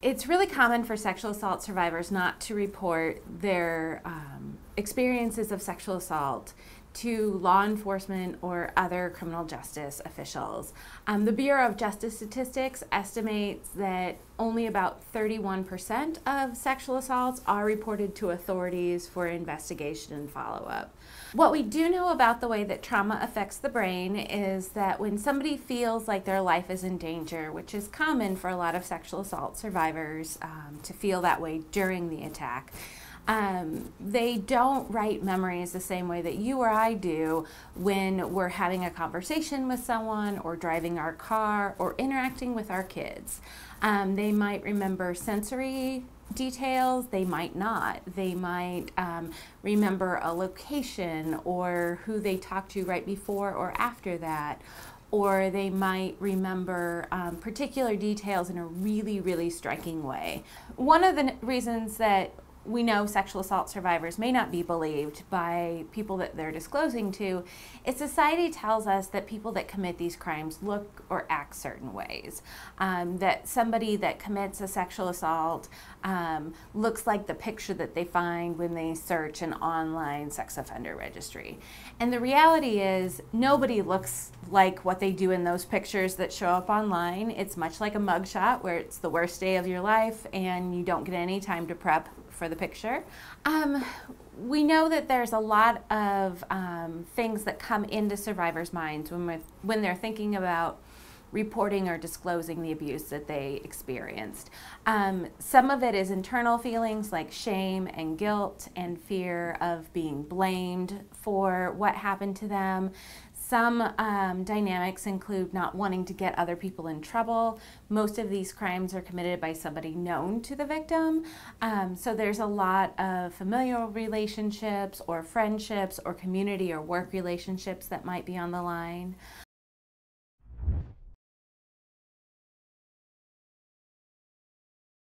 It's really common for sexual assault survivors not to report their experiences of sexual assault to law enforcement or other criminal justice officials. The Bureau of Justice Statistics estimates that only about 31% of sexual assaults are reported to authorities for investigation and follow-up. What we do know about the way that trauma affects the brain is that when somebody feels like their life is in danger, which is common for a lot of sexual assault survivors to feel that way during the attack, they don't write memories the same way that you or I do when we're having a conversation with someone or driving our car or interacting with our kids. They might remember sensory details, they might not. They might remember a location or who they talked to right before or after that. Or they might remember particular details in a really, really striking way. One of the reasons that we know sexual assault survivors may not be believed by people that they're disclosing to is society tells us that people that commit these crimes look or act certain ways. That somebody that commits a sexual assault looks like the picture that they find when they search an online sex offender registry. And the reality is nobody looks like what they do in those pictures that show up online. It's much like a mugshot where it's the worst day of your life and you don't get any time to prep for the picture. We know that there's a lot of things that come into survivors' minds when they're thinking about reporting or disclosing the abuse that they experienced. Some of it is internal feelings like shame and guilt and fear of being blamed for what happened to them. Some dynamics include not wanting to get other people in trouble. Most of these crimes are committed by somebody known to the victim. So there's a lot of familial relationships or friendships or community or work relationships that might be on the line.